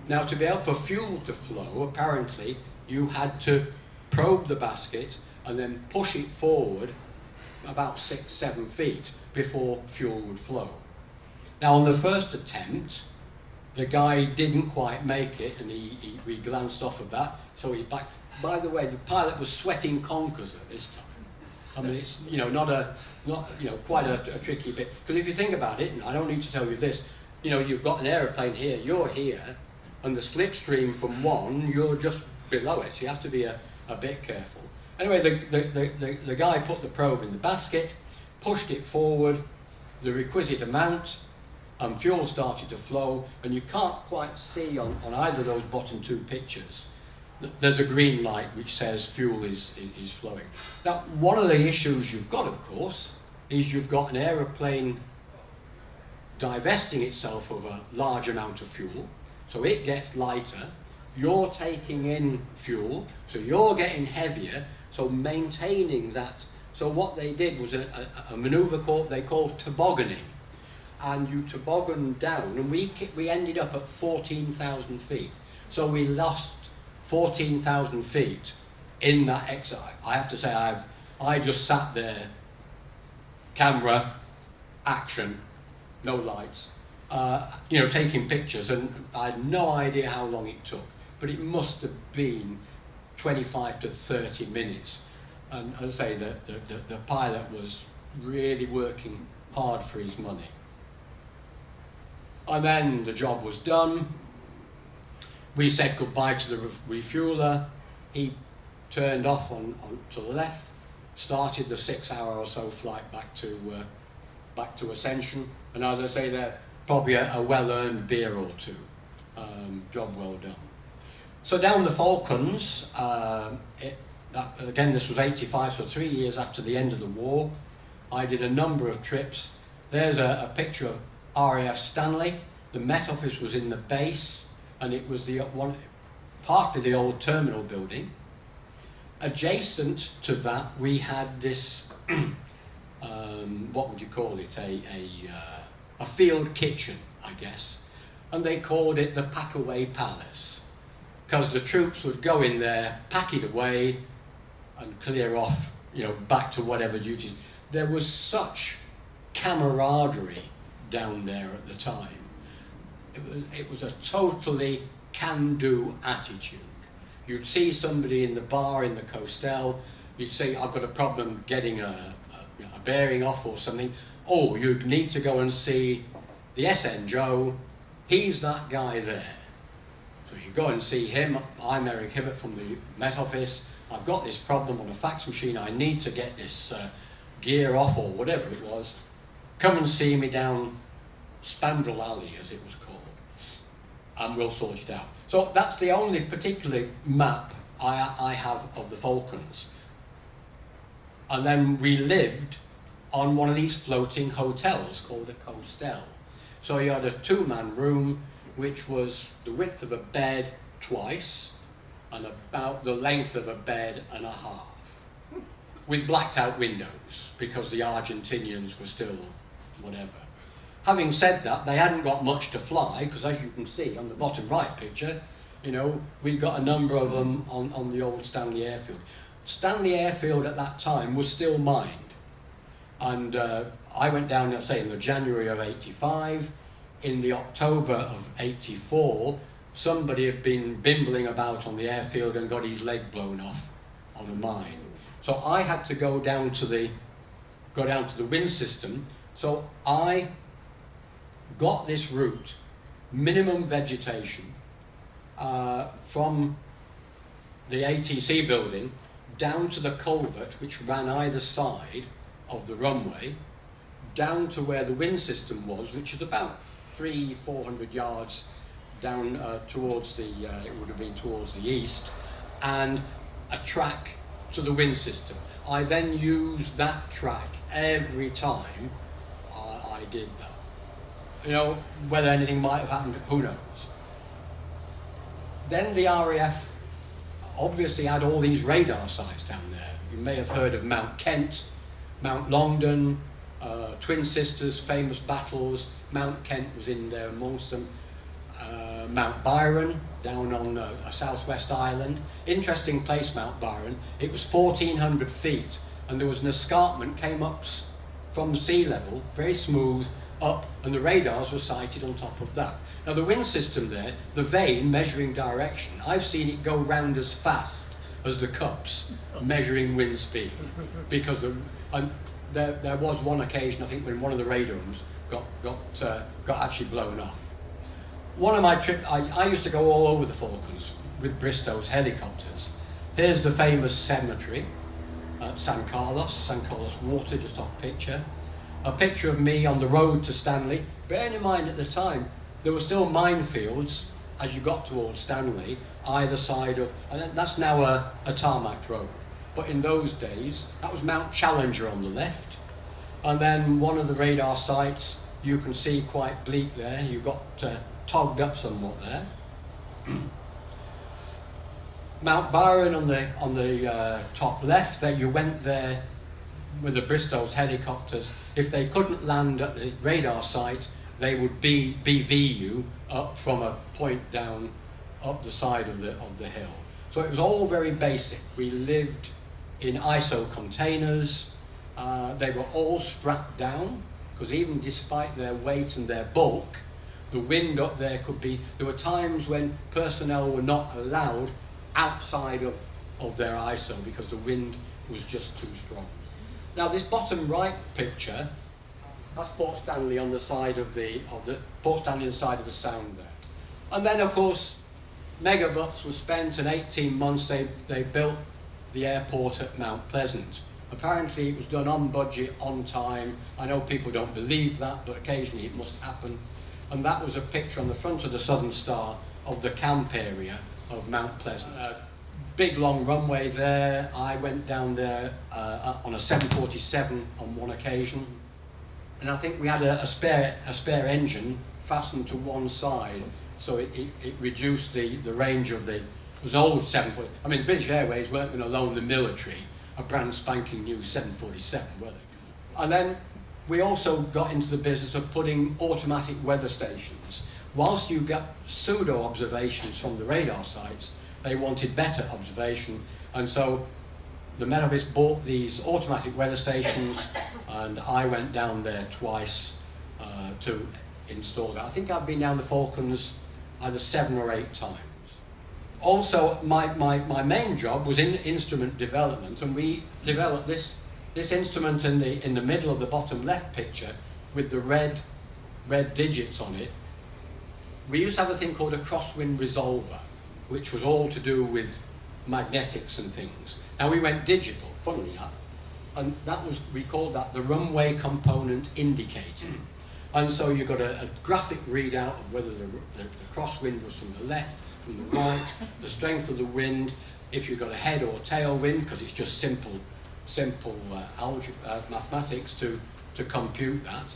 Now, to be able for fuel to flow, apparently, you had to probe the basket and then push it forward about 6-7 feet before fuel would flow. Now, on the first attempt, the guy didn't quite make it, and we glanced off of that, so he's back. By the way, the pilot was sweating conkers at this time. I mean, it's quite a tricky bit, because if you think about it, and I don't need to tell you this, you've got an aeroplane here, you're here, and the slipstream from one, you're just below it, so you have to be a bit careful. Anyway, the guy put the probe in the basket, pushed it forward the requisite amount, and fuel started to flow, and you can't quite see on either of those bottom two pictures. There's a green light which says fuel is flowing. Now, one of the issues you've got, of course, is you've got an aeroplane divesting itself of a large amount of fuel, so it gets lighter, you're taking in fuel, so you're getting heavier, so maintaining that. So what they did was a manoeuvre they called tobogganing, and you toboggan down, and we ended up at 14,000 feet. So we lost 14,000 feet in that exercise. I have to say, I just sat there, camera, action, no lights, taking pictures, and I had no idea how long it took, but it must have been 25 to 30 minutes. And as I say, the pilot was really working hard for his money. And then the job was done. We said goodbye to the refueler. He turned off on to the left, started the 6-hour or so flight back to Ascension. And as I say, there probably a well-earned beer or two. Job well done. So down the Falklands, again, this was 85, so 3 years after the end of the war. I did a number of trips. There's a picture of RAF Stanley. The Met Office was in the base, and it was partly the old terminal building. Adjacent to that, we had this, what would you call it, a field kitchen, I guess. And they called it the Pack-Away Palace, because the troops would go in there, pack it away, and clear off, back to whatever duties. There was such camaraderie down there at the time. It was a totally can-do attitude. You'd see somebody in the bar in the Coastal, you'd say, I've got a problem getting a bearing off or something. Oh, you need to go and see the SN Joe, he's that guy there. So you go and see him. I'm Eric Hibbett from the Met Office. I've got this problem on a fax machine, I need to get this gear off or whatever it was. Come and see me down Spandrel Alley, as it was called, and we'll sort it out. So that's the only particular map I have of the Falklands. And then we lived on one of these floating hotels called a Coastal. So you had a 2-man room, which was the width of a bed twice, and about the length of a bed and a half, with blacked out windows, because the Argentinians were still whatever. Having said that, they hadn't got much to fly, because as you can see on the bottom right picture, we've got a number of them on the old Stanley Airfield. Stanley Airfield at that time was still mined. And I went down, let's say, in the January of 85. In the October of 84, somebody had been bimbling about on the airfield and got his leg blown off on a mine. So I had to go down to the wind system. So I got this route, minimum vegetation, from the ATC building down to the culvert, which ran either side of the runway, down to where the wind system was, which is about 300-400 yards down towards the, it would have been towards the east, and a track to the wind system. I then used that track every time I did that. You know, whether anything might have happened, who knows. Then the RAF obviously had all these radar sites down there. You may have heard of Mount Kent, Mount Longdon, Twin Sisters, famous battles. Mount Kent was in there amongst them. Mount Byron, down on a southwest island. Interesting place, Mount Byron. It was 1,400 feet, and there was an escarpment came up from sea level, very smooth, up, and the radars were sighted on top of that. Now the wind system there, the vane measuring direction, I've seen it go round as fast as the cups measuring wind speed, because there was one occasion, I think, when one of the radomes got actually blown off. One of my trips, I used to go all over the Falklands with Bristow's helicopters. Here's the famous cemetery at San Carlos Water, just off picture. A picture of me on the road to Stanley. Bearing in mind at the time, there were still minefields as you got towards Stanley, either side of, and that's now a tarmac road. But in those days, that was Mount Challenger on the left. And then one of the radar sites, you can see quite bleak there. You've got togged up somewhat there. Mount Byron on the top left, there you went there with the Bristow's helicopters. If they couldn't land at the radar site, they would BV you up from a point down up the side of the hill. So it was all very basic. We lived in ISO containers. They were all strapped down, because even despite their weight and their bulk, the wind up there there were times when personnel were not allowed outside of their ISO because the wind was just too strong. Now this bottom right picture, that's Port Stanley on the side of the Port Stanley on the side of the Sound there. And then of course megabucks were spent, and 18 months they built the airport at Mount Pleasant. Apparently it was done on budget, on time. I know people don't believe that, but occasionally it must happen. And that was a picture on the front of the Southern Star of the camp area of Mount Pleasant. Big long runway there. I went down there on a 747 on one occasion, and I think we had a spare engine fastened to one side, so it reduced the range of it was an old 747. I mean, British Airways weren't going to loan the military a brand spanking new 747, were they? And then we also got into the business of putting automatic weather stations. Whilst you got pseudo observations from the radar sites, they wanted better observation, and so the Met Office bought these automatic weather stations, and I went down there twice to install that. I think I've been down the Falklands either 7 or 8 times. Also, my main job was in instrument development, and we developed this instrument in the middle of the bottom left picture with the red digits on it. We used to have a thing called a crosswind resolver, which was all to do with magnetics and things. Now we went digital, funnily enough, and we called that the runway component indicator. And so you got a graphic readout of whether the crosswind was from the left, from the right, the strength of the wind, if you've got a head or tail wind, because it's just simple mathematics to compute that.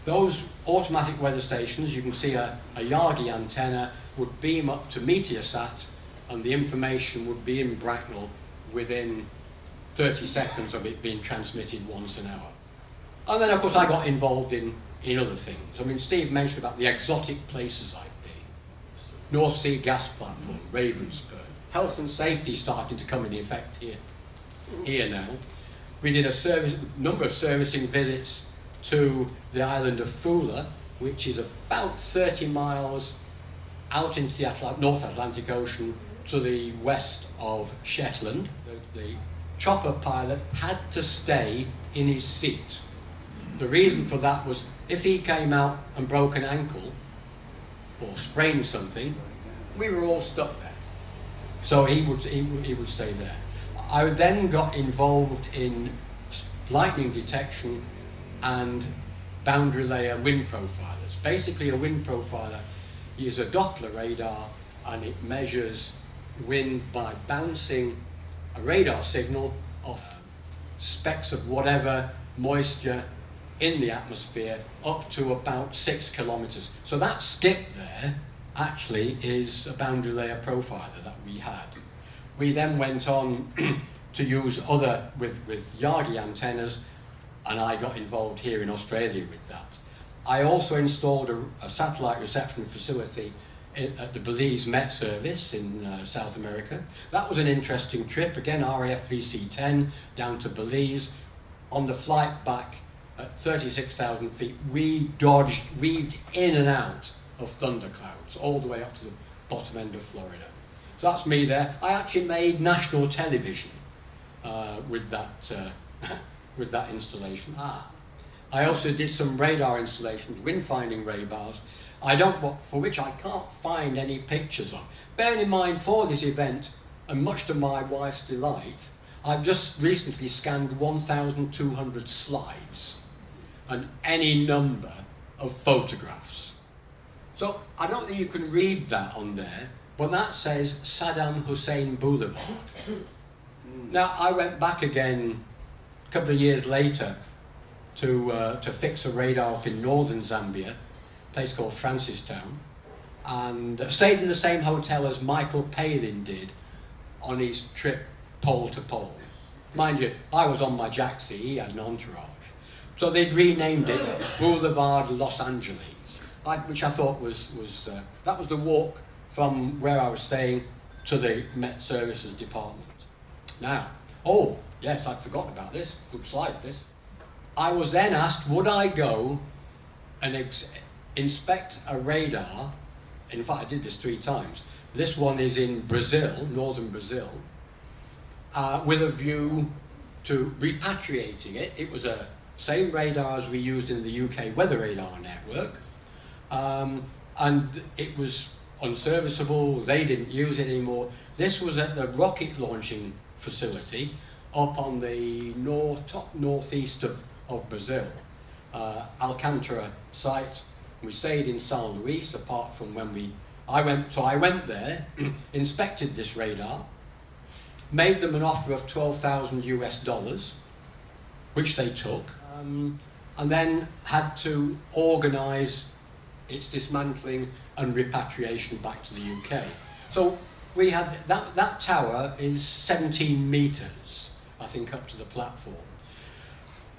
Those automatic weather stations, you can see a Yagi antenna would beam up to Meteosat, and the information would be in Bracknell within 30 seconds of it being transmitted once an hour. And then of course I got involved in other things. I mean, Steve mentioned about the exotic places I've been. North Sea gas platform, Ravensburg. Health and safety starting to come into effect here now. We did a number of servicing visits to the island of Fula, which is about 30 miles out into the North Atlantic Ocean to the west of Shetland. The chopper pilot had to stay in his seat. The reason for that was if he came out and broke an ankle or sprained something, we were all stuck there. So he would stay there. I then got involved in lightning detection and boundary layer wind profilers. Basically, a wind profiler use a Doppler radar, and it measures wind by bouncing a radar signal off specks of whatever moisture in the atmosphere up to about 6 kilometers. So that skip there actually is a boundary layer profiler that we had. We then went on to use other with Yagi antennas, and I got involved here in Australia with that. I also installed a satellite reception facility at the Belize Met Service in South America. That was an interesting trip. Again, RAF VC-10 down to Belize. On the flight back at 36,000 feet, we weaved in and out of thunderclouds all the way up to the bottom end of Florida. So that's me there. I actually made national television with that installation. I also did some radar installations, wind-finding radars, for which I can't find any pictures of. Bearing in mind, for this event, and much to my wife's delight, I've just recently scanned 1,200 slides and any number of photographs. So I don't think you can read that on there, but that says Saddam Hussein Boulevard. Now, I went back again a couple of years later to fix a radar up in northern Zambia, a place called Francistown, and stayed in the same hotel as Michael Palin did on his trip pole to pole. Mind you, I was on my Jaxie, he had an entourage. So they'd renamed it Boulevard Los Angeles, which I thought was that was the walk from where I was staying to the Met Services department. Now, oh yes, I'd forgotten about this. Good slide, this. I was then asked, would I go and inspect a radar? In fact, I did this 3 times. This one is in Brazil, northern Brazil, with a view to repatriating it. It was a same radar as we used in the UK weather radar network, and it was unserviceable. They didn't use it anymore. This was at the rocket launching facility up on the top northeast of Brazil, Alcantara site. We stayed in São Luís, apart from when I went there, inspected this radar, made them an offer of $12,000, which they took, and then had to organise its dismantling and repatriation back to the UK. So we had that tower is 17 metres, I think, up to the platform.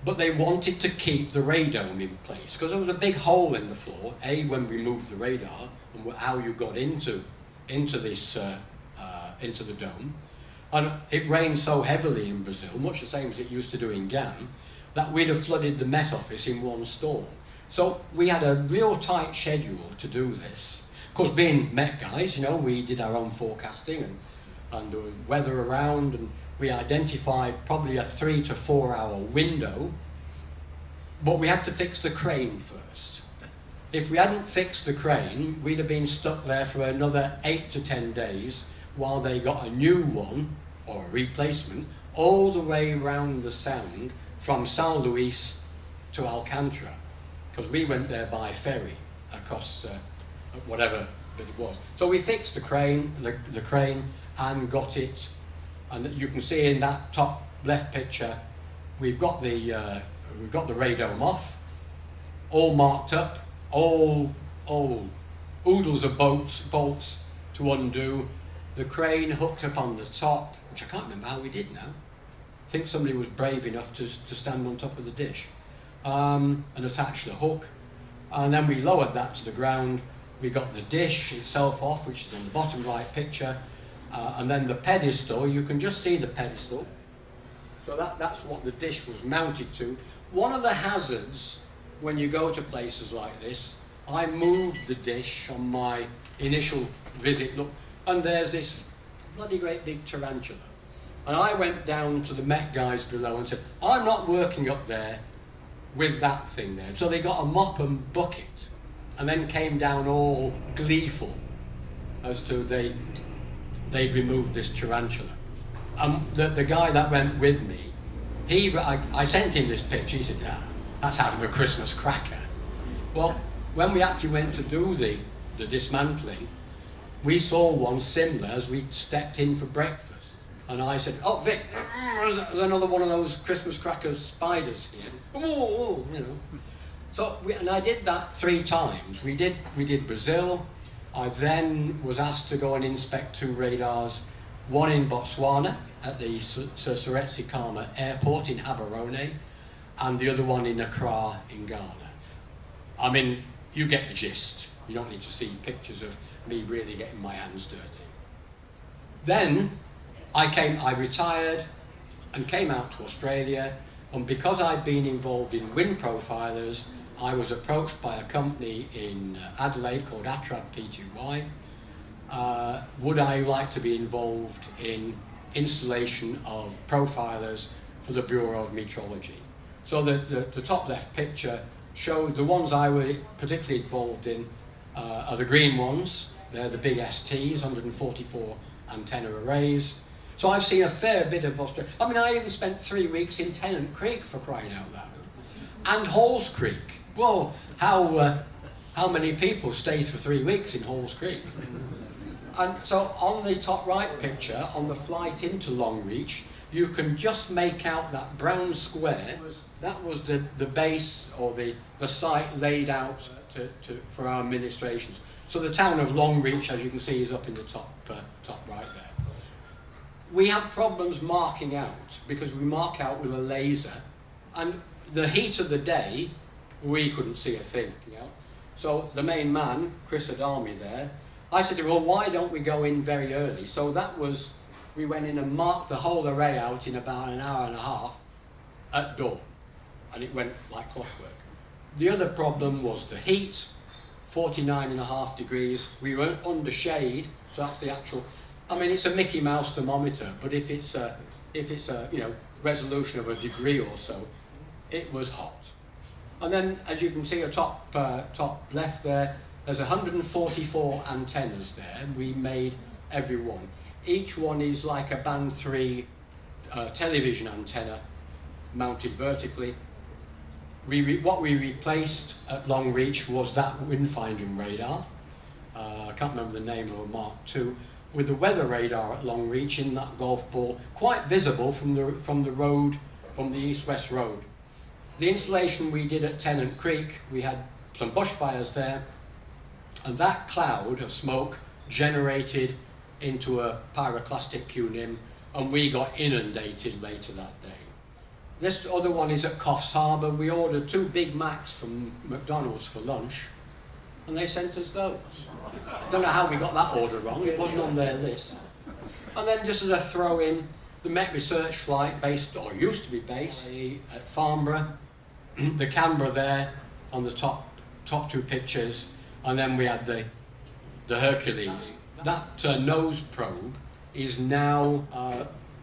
But they wanted to keep the radome in place because there was a big hole in the floor. When we moved the radar, and how you got into the dome, and it rained so heavily in Brazil, much the same as it used to do in GAN, that we'd have flooded the Met Office in one storm. So we had a real tight schedule to do this. Of course, being Met guys, we did our own forecasting and there was weather around, and we identified probably a 3 to 4 hour window, but we had to fix the crane first. If we hadn't fixed the crane, we'd have been stuck there for another 8 to 10 days while they got a new one, or a replacement, all the way around the sound from São Luís to Alcantara, because we went there by ferry across whatever bit it was. So we fixed the crane, and got it. And you can see in that top left picture, we've got the radome off, all marked up, all oodles of bolts to undo. The crane hooked up on the top, which I can't remember how we did now. I think somebody was brave enough to stand on top of the dish and attach the hook. And then we lowered that to the ground. We got the dish itself off, which is on the bottom right picture. And then the pedestal, you can just see the pedestal. So that's what the dish was mounted to. One of the hazards when you go to places like this, I moved the dish on my initial visit, look, and there's this bloody great big tarantula. And I went down to the Met guys below and said, I'm not working up there with that thing there. So they got a mop and bucket and then came down all gleeful as to they'd removed this tarantula. The guy that went with me, I sent him this picture. He said, that's out of a Christmas cracker. Well, when we actually went to do the dismantling, we saw one similar as we stepped in for breakfast. And I said, "Oh, Vic, there's another one of those Christmas crackers spiders here." Oh, you know. So, and I did that 3 times. We did Brazil. I then was asked to go and inspect 2 radars, one in Botswana at the Sir Seretse Khama Airport in Gaborone, and the other one in Accra in Ghana. I mean, you get the gist. You don't need to see pictures of me really getting my hands dirty. Then I retired and came out to Australia, and because I'd been involved in wind profilers, I was approached by a company in Adelaide called Aptitude. Would I like to be involved in installation of profilers for the Bureau of Meteorology? So the top left picture showed the ones I was particularly involved in are the green ones. They're the big STs, 144 antenna arrays. So I've seen a fair bit of Australia. I mean, I even spent 3 weeks in Tennant Creek, for crying out loud. And Halls Creek. Well, how many people stay for 3 weeks in Halls Creek? And so on the top right picture, on the flight into Longreach, you can just make out that brown square. That was the base or the site laid out for our administrations. So the town of Longreach, as you can see, is up in the top right there. We have problems marking out because we mark out with a laser, and the heat of the day, we couldn't see a thing, you know. So the main man, Chris Adami there, I said to him, well, why don't we go in very early? So we went in and marked the whole array out in about an hour and a half at dawn, and it went like clockwork. The other problem was the heat, 49.5 degrees. We were under shade, so that's the actual. I mean, it's a Mickey Mouse thermometer, but if it's a resolution of a degree or so, it was hot. And then, as you can see, at top left there, there's 144 antennas there, and we made every one. Each one is like a band 3 television antenna mounted vertically. What we replaced at Longreach was that wind-finding radar. I can't remember the name of a Mark II. With the weather radar at Longreach in that golf ball, quite visible from the road, from the east-west road. The installation we did at Tennant Creek, we had some bushfires there, and that cloud of smoke generated into a pyroclastic QNIM, and we got inundated later that day. This other one is at Coffs Harbour. We ordered 2 Big Macs from McDonald's for lunch, and they sent us those. Don't know how we got that order wrong, it wasn't on their list. And then just as a throw-in, the Met Research flight based, or used to be based, at Farnborough, the Canberra there on the top 2 pictures, and then we had the Hercules. That nose probe is now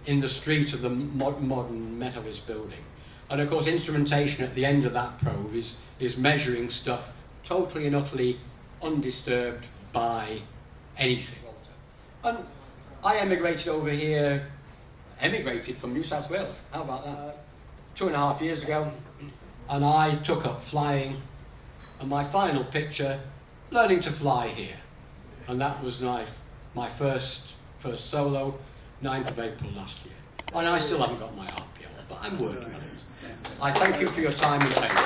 in the street of the modern Metavist building. And of course, instrumentation at the end of that probe is measuring stuff totally and utterly undisturbed by anything. And I emigrated over here, from New South Wales, how about that? 2.5 years ago, and I took up flying, and my final picture, learning to fly here. And that was my first solo, 9th of April last year. And I still haven't got my RPO, but I'm working on it. I thank you for your time and attention.